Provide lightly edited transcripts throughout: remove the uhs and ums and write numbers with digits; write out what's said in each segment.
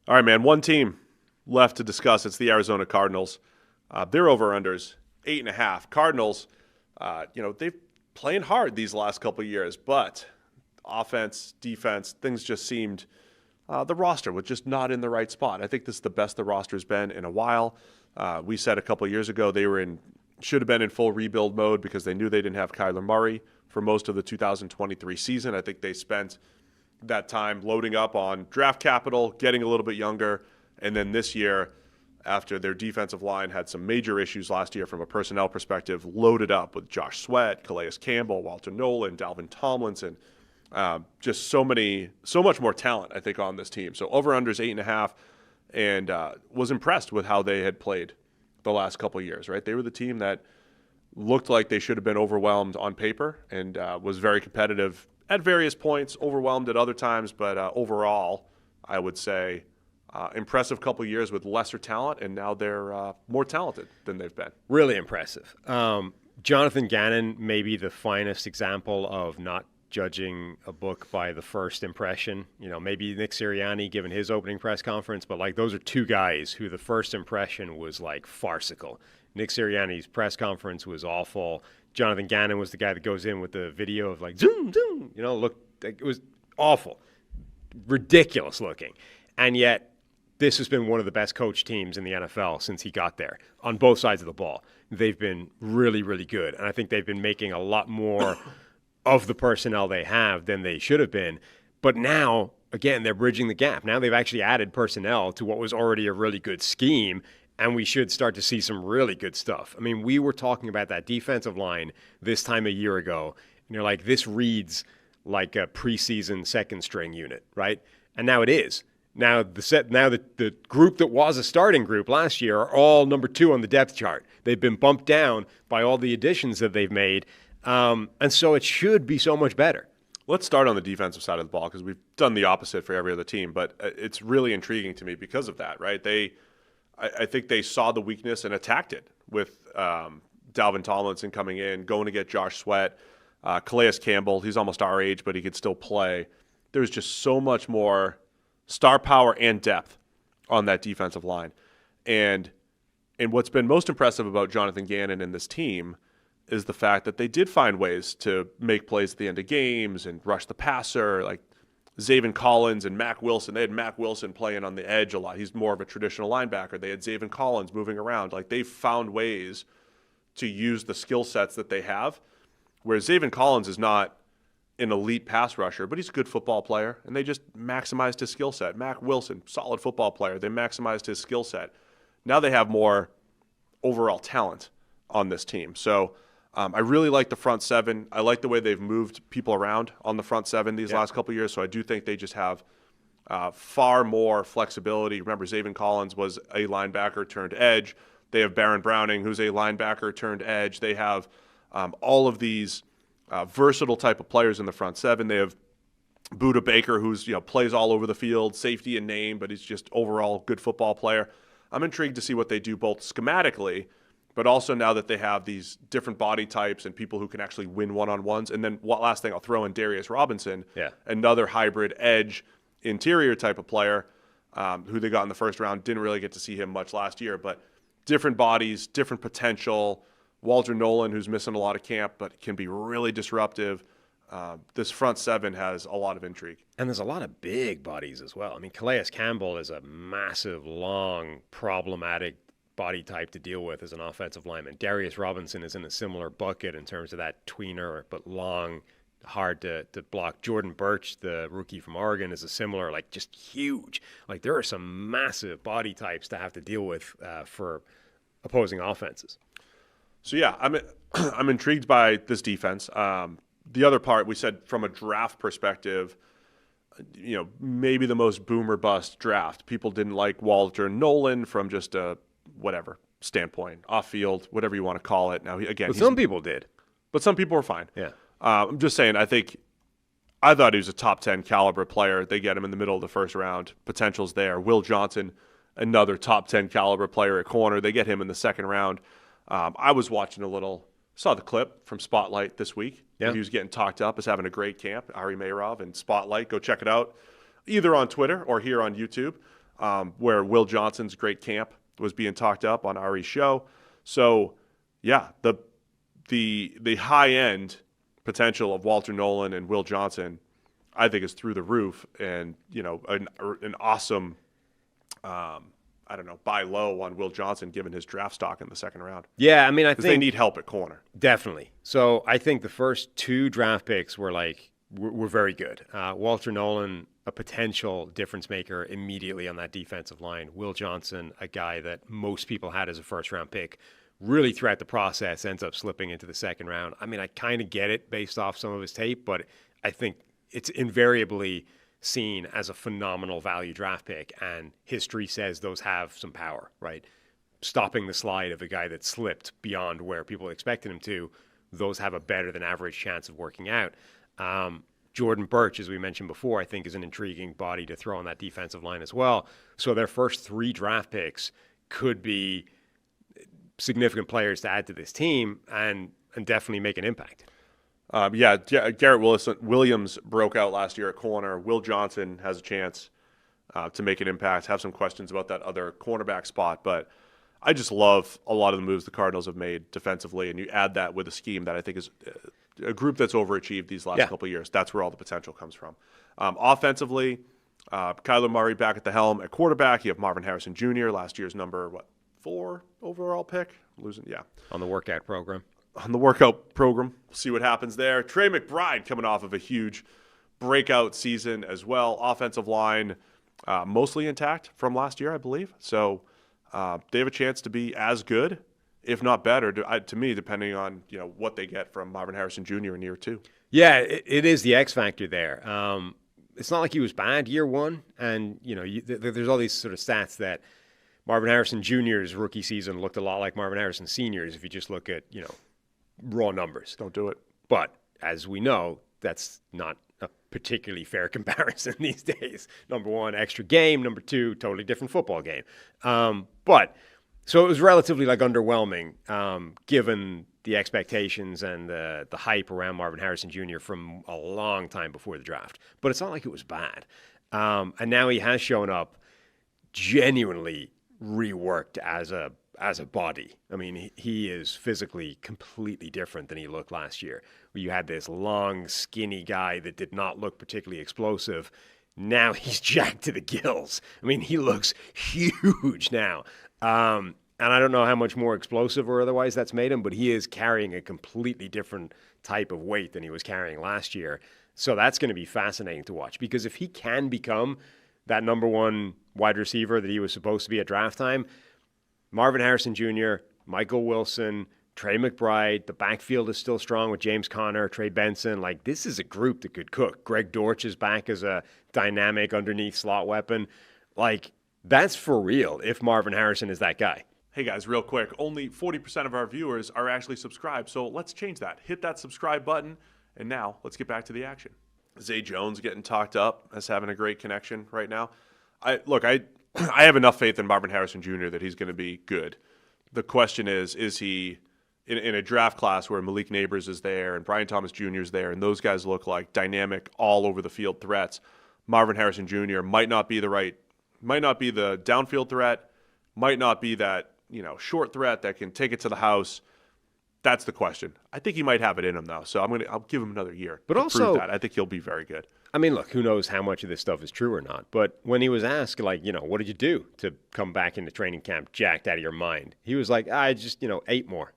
All right, man. One team left to discuss. It's the Arizona Cardinals. Their over-unders, 8.5. Cardinals, they've playing hard these last couple of years, but offense, defense, things just seemed the roster was just not in the right spot. I think this is the best the roster's been in a while. We said a couple of years ago they should have been in full rebuild mode because they knew they didn't have Kyler Murray for most of the 2023 season. I think they spent that time loading up on draft capital, getting a little bit younger, and then this year, after their defensive line had some major issues last year from a personnel perspective, loaded up with Josh Sweat, Calais Campbell, Walter Nolan, Dalvin Tomlinson, just so much more talent, I think, on this team. So over-unders 8.5, and was impressed with how they had played the last couple of years, right? They were the team that looked like they should have been overwhelmed on paper and was very competitive at various points, overwhelmed at other times, but overall, I would say impressive couple of years with lesser talent, and now they're more talented than they've been. Really impressive. Jonathan Gannon may be the finest example of not judging a book by the first impression. Maybe Nick Sirianni given his opening press conference, but those are two guys who the first impression was farcical. Nick Sirianni's press conference was awful. Jonathan Gannon was the guy that goes in with the video of zoom, zoom, it was awful, ridiculous looking. And yet this has been one of the best coached teams in the NFL since he got there on both sides of the ball. They've been really, really good. And I think they've been making a lot more of the personnel they have than they should have been. But now, again, they're bridging the gap. Now they've actually added personnel to what was already a really good scheme, and we should start to see some really good stuff. I mean, we were talking about that defensive line this time a year ago, and you're like, this reads like a preseason second-string unit, right? And now it is. Now the group that was a starting group last year are all number 2 on the depth chart. They've been bumped down by all the additions that they've made, and so it should be so much better. Let's start on the defensive side of the ball because we've done the opposite for every other team, but it's really intriguing to me because of that, right? I think they saw the weakness and attacked it with Dalvin Tomlinson coming in, going to get Josh Sweat, Calais Campbell. He's almost our age, but he could still play. There's just so much more star power and depth on that defensive line. And what's been most impressive about Jonathan Gannon and this team is the fact that they did find ways to make plays at the end of games and rush the passer, like Zaven Collins and Mac Wilson. They had Mac Wilson playing on the edge a lot. He's more of a traditional linebacker. They had Zaven Collins moving around. They found ways to use the skill sets that they have, whereas Zaven Collins is not an elite pass rusher, but he's a good football player, and they just maximized his skill set. Mac Wilson, solid football player. They maximized his skill set. Now they have more overall talent on this team. So I really like the front seven. I like the way they've moved people around on the front seven these last couple of years, so I do think they just have far more flexibility. Remember, Zaven Collins was a linebacker turned edge. They have Baron Browning, who's a linebacker turned edge. They have all of these versatile type of players in the front seven. They have Budda Baker, who's plays all over the field, safety in name, but he's just overall good football player. I'm intrigued to see what they do both schematically, but also now that they have these different body types and people who can actually win one-on-ones. And then last thing I'll throw in Darius Robinson, another hybrid edge interior type of player who they got in the first round. Didn't really get to see him much last year, but different bodies, different potential. Walter Nolan, who's missing a lot of camp, but can be really disruptive. This front seven has a lot of intrigue. And there's a lot of big bodies as well. I mean, Calais Campbell is a massive, long, problematic body type to deal with as an offensive lineman. Darius Robinson is in a similar bucket in terms of that tweener, but long, hard to block. Jordan Birch, the rookie from Oregon, is a similar, just huge. There are some massive body types to have to deal with for opposing offenses. So, yeah, I'm intrigued by this defense. The other part, we said from a draft perspective, maybe the most boom or bust draft. People didn't like Walter Nolan from just a whatever standpoint, off field, whatever you want to call it. Now, again, but some people did. But some people were fine. Yeah. I'm just saying, I thought he was a top 10 caliber player. They get him in the middle of the first round. Potential's there. Will Johnson, another top 10 caliber player at corner. They get him in the second round. I was watching saw the clip from Spotlight this week. Yeah. He was getting talked up as having a great camp, Ari Meirov and Spotlight. Go check it out, either on Twitter or here on YouTube. where Will Johnson's great camp was being talked up on Ari's show. So, yeah, the high end potential of Walter Nolan and Will Johnson, I think, is through the roof, and an awesome, buy low on Will Johnson given his draft stock in the second round. Yeah, I mean, I think they need help at corner. Definitely. So I think the first 2 draft picks were very good. Walter Nolan, a potential difference maker immediately on that defensive line. Will Johnson, a guy that most people had as a first round pick, really throughout the process ends up slipping into the second round. I mean, I kind of get it based off some of his tape, but I think it's invariably seen as a phenomenal value draft pick, and history says those have some power, right? Stopping the slide of a guy that slipped beyond where people expected him to, those have a better than average chance of working out. Jordan Birch, as we mentioned before, I think is an intriguing body to throw on that defensive line as well. So their first 3 draft picks could be significant players to add to this team and definitely make an impact. Garrett Williams broke out last year at corner. Will Johnson has a chance to make an impact. Have some questions about that other cornerback spot, but I just love a lot of the moves the Cardinals have made defensively, and you add that with a scheme that I think is a group that's overachieved these last couple of years. That's where all the potential comes from. Offensively, Kyler Murray back at the helm. At quarterback, you have Marvin Harrison Jr., last year's number 4 overall pick. On the workout program. We'll see what happens there. Trey McBride coming off of a huge breakout season as well. Offensive line mostly intact from last year, I believe. So they have a chance to be as good, if not better, to me, depending on what they get from Marvin Harrison Jr. in year 2. Yeah, it is the X factor there. It's not like he was bad year 1, and there's all these sort of stats that Marvin Harrison Jr.'s rookie season looked a lot like Marvin Harrison Sr.'s if you just look at raw numbers. Don't do it. But as we know, that's not a particularly fair comparison these days. Number 1, extra game. Number 2, totally different football game. But so it was relatively underwhelming given the expectations and the hype around Marvin Harrison Jr. from a long time before the draft. But it's not like it was bad. And now he has shown up genuinely reworked as a body. I mean, he is physically completely different than he looked last year, where you had this long, skinny guy that did not look particularly explosive. Now he's jacked to the gills. I mean, he looks huge now. And I don't know how much more explosive or otherwise that's made him, but he is carrying a completely different type of weight than he was carrying last year. So that's going to be fascinating to watch, because if he can become that number 1 wide receiver that he was supposed to be at draft time, Marvin Harrison Jr., Michael Wilson, Trey McBride, the backfield is still strong with James Conner, Trey Benson. This is a group that could cook. Greg Dortch is back as a dynamic underneath slot weapon. That's for real if Marvin Harrison is that guy. Hey guys, real quick, only 40% of our viewers are actually subscribed, so let's change that. Hit that subscribe button, and now let's get back to the action. Zay Jones getting talked up as having a great connection right now. I have enough faith in Marvin Harrison Jr. that he's going to be good. The question is he in a draft class where Malik Neighbors is there and Brian Thomas Jr. is there, and those guys look like dynamic all over the field threats. Marvin Harrison Jr. might not be the downfield threat, might not be that short threat that can take it to the house. That's the question. I think he might have it in him though, so I'll give him another year. But to also, prove that. I think he'll be very good. I mean, look, who knows how much of this stuff is true or not? But when he was asked, what did you do to come back into training camp jacked out of your mind? He was like, I just, ate more.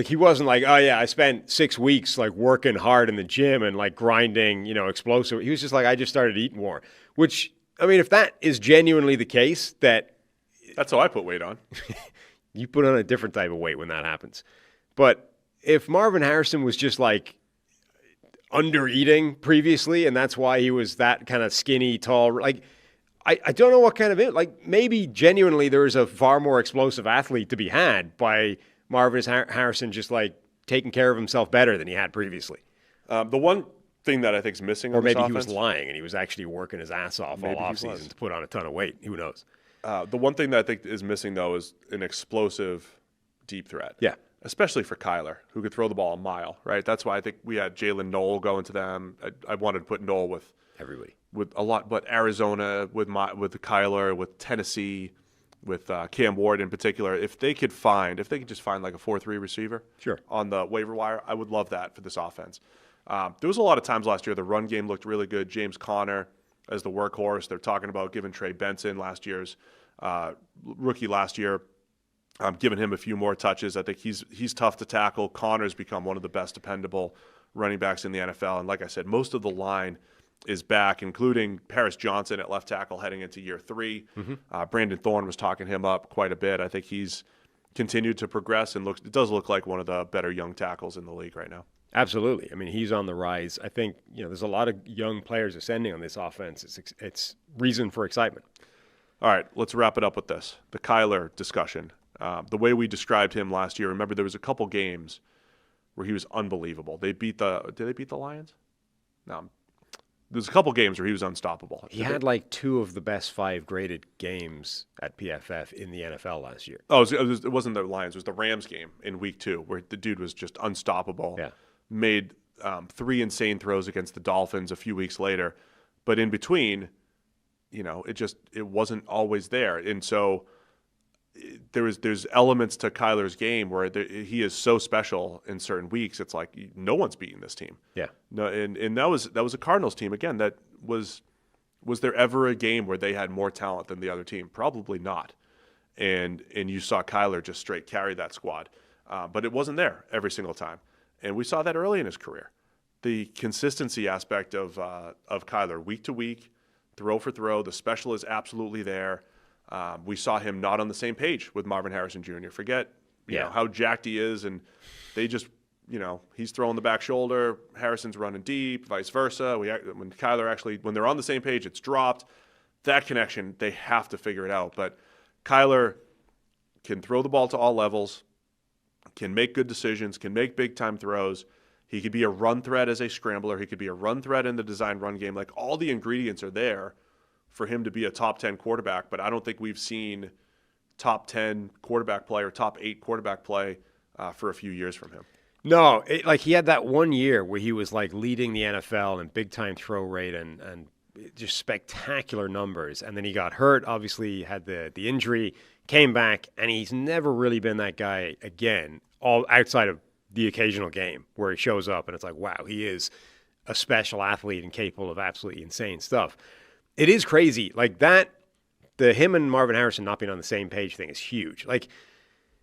He wasn't like, oh yeah, I spent 6 weeks working hard in the gym and grinding, explosive. He was just like, I just started eating more. Which, I mean, if that is genuinely the case, that's how I put weight on. You put on a different type of weight when that happens. But if Marvin Harrison was just under eating previously, and that's why he was that kind of skinny, tall, I don't know what kind of it, maybe genuinely there is a far more explosive athlete to be had by Marvin Harrison just taking care of himself better than he had previously. The one thing that I think is missing, or maybe he was lying and he was actually working his ass off all offseason to put on a ton of weight. Who knows? The one thing that I think is missing though is an explosive deep threat. Yeah. Especially for Kyler, who could throw the ball a mile, right? That's why I think we had Jalen Noel going to them. I wanted to put Noel with Everybody. with a lot, but Arizona with Kyler, with Tennessee, with Cam Ward in particular. If they could just find like a 4-3 receiver, Sure, on the waiver wire, I would love that for this offense. There was a lot of times last year the run game looked really good. James Conner as the workhorse. They're talking about giving Trey Benson, last year's rookie last year, giving him a few more touches. I think he's tough to tackle. Connor's become one of the best dependable running backs in the NFL. And like I said, most of the line is back, including Paris Johnson at left tackle heading into year 3. Brandon Thorne was talking him up quite a bit. I think he's continued to progress and it does look like one of the better young tackles in the league right now. absolutely. I mean, he's on the rise. I think there's a lot of young players ascending on this offense. It's reason for excitement. All right, let's wrap it up with this. The Kyler discussion. The way we described him last year, remember there was a couple games where he was unbelievable. Did they beat the Lions? No. There's a couple games where he was unstoppable. He had like 2 of the best 5 graded games at PFF in the NFL last year. Oh, it wasn't the Lions. It was the Rams game in week 2 where the dude was just unstoppable. Yeah. Made 3 insane throws against the Dolphins a few weeks later. But in between, it wasn't always there. And so there's elements to Kyler's game where he is so special in certain weeks. It's like no one's beating this team. Yeah. No, and that was a Cardinals team again. That was there ever a game where they had more talent than the other team? Probably not. And you saw Kyler just straight carry that squad, but it wasn't there every single time. And we saw that early in his career. The consistency aspect of Kyler, week to week, throw for throw, the special is absolutely there. We saw him not on the same page with Marvin Harrison Jr. Forget how jacked he is, and they just he's throwing the back shoulder, Harrison's running deep, vice versa. When they're on the same page, it's dropped. That connection, they have to figure it out. But Kyler can throw the ball to all levels, can make good decisions, can make big time throws. He could be a run threat as a scrambler. He could be a run threat in the design run game. Like all the ingredients are there for him to be a top 10 quarterback, but I don't think we've seen top 10 quarterback play or top 8 quarterback play for a few years from him. No, he had that one year where he was like leading the NFL in big time throw rate and just spectacular numbers. And then he got hurt, obviously had the injury, came back, and he's never really been that guy again, all outside of the occasional game where he shows up and it's like, wow, he is a special athlete and capable of absolutely insane stuff. It is crazy. Like that, him and Marvin Harrison not being on the same page thing is huge. Like,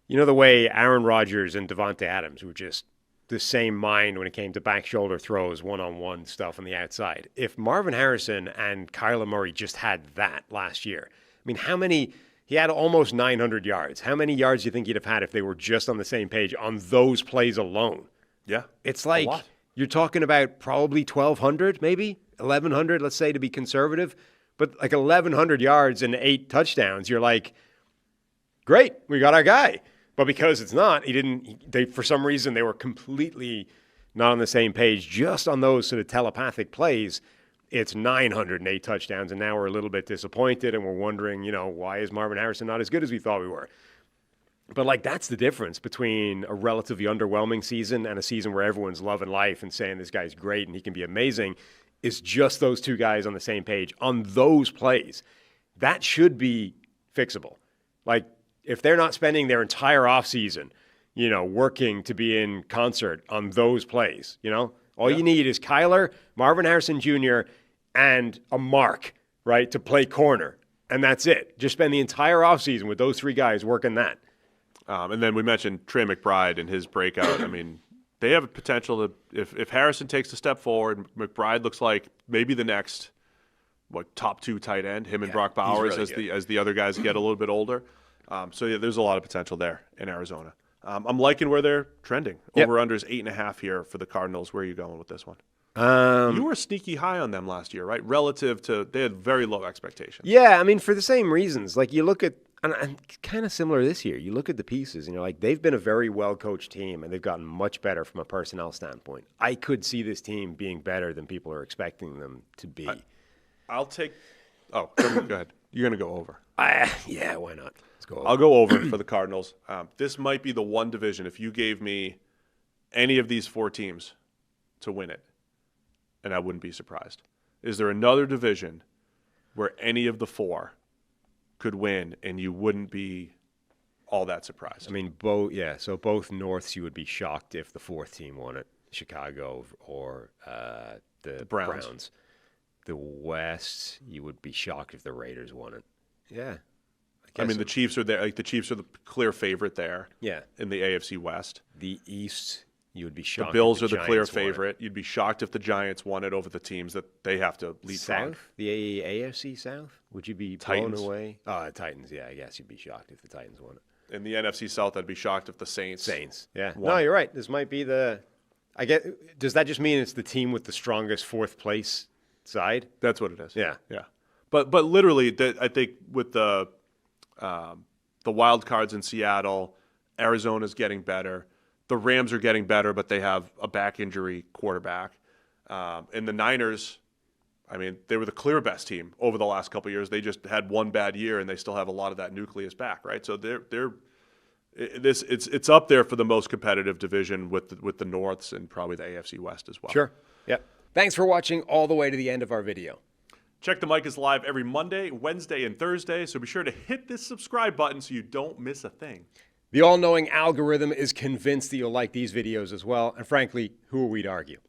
the way Aaron Rodgers and Devontae Adams were just the same mind when it came to back shoulder throws, one-on-one stuff on the outside. If Marvin Harrison and Kyler Murray just had that last year, I mean, he had almost 900 yards. How many yards do you think he'd have had if they were just on the same page on those plays alone? Yeah. It's like you're talking about probably 1,200, maybe 1,100, let's say, to be conservative. But like 1,100 yards and 8 touchdowns, you're like, great, we got our guy. But because it's not, for some reason, they were completely not on the same page just on those sort of telepathic plays. It's 908 touchdowns, and now we're a little bit disappointed, and we're wondering, why is Marvin Harrison not as good as we thought we were? But, that's the difference between a relatively underwhelming season and a season where everyone's loving life and saying this guy's great and he can be amazing, is just those two guys on the same page on those plays. That should be fixable. Like, if they're not spending their entire offseason, working to be in concert on those plays, all you need is Kyler, Marvin Harrison Jr., and a Mark, right, to play corner. And that's it. Just spend the entire offseason with those 3 guys working that. And then we mentioned Trey McBride and his breakout. I mean, they have a potential to, if Harrison takes a step forward, McBride looks like maybe the next, top 2 tight end, him and Brock Bowers really as the other guys get a little bit older. There's a lot of potential there in Arizona. I'm liking where they're trending. Over-under is 8.5 here for the Cardinals. Where are you going with this one? You were sneaky high on them last year, right? Relative to, they had very low expectations. Yeah, I mean, for the same reasons. Like, you look at, and kind of similar this year, you look at the pieces and you're like, they've been a very well-coached team and they've gotten much better from a personnel standpoint. I could see this team being better than people are expecting them to be. I'll take, go ahead. You're going to go over. Yeah, why not? Let's go over. I'll go over for the Cardinals. This might be the one division, if you gave me any of these 4 teams to win it, and I wouldn't be surprised. Is there another division where any of the four could win and you wouldn't be all that surprised? I mean, both Norths, you would be shocked if the fourth team won it, Chicago or the Browns. The West, you would be shocked if the Raiders won it. Yeah. I mean, the Chiefs are there. Like, the Chiefs are the clear favorite there. Yeah. In the AFC West. The East, you would be shocked. The Bills if are the clear Giants won it. favorite. You'd be shocked if the Giants won it over the teams that they have to lead. South, the AFC South, would you be blown away? Titans. Yeah, I guess you'd be shocked if the Titans won it. In the NFC South, I'd be shocked if the Saints. Yeah. won. No, you're right. This might be does that just mean it's the team with the strongest fourth place side? That's what it is. Yeah. Yeah. But literally, I think with the wild cards in Seattle, Arizona's getting better. The Rams are getting better, but they have a back injury quarterback. And the Niners, I mean, they were the clear best team over the last couple of years. They just had one bad year, and they still have a lot of that nucleus back, right? So it's up there for the most competitive division with the Norths and probably the AFC West as well. Sure. Yep. Thanks for watching all the way to the end of our video. Check the Mic is live every Monday, Wednesday, and Thursday, so be sure to hit this subscribe button so you don't miss a thing. The all-knowing algorithm is convinced that you'll like these videos as well, and frankly, who are we to argue?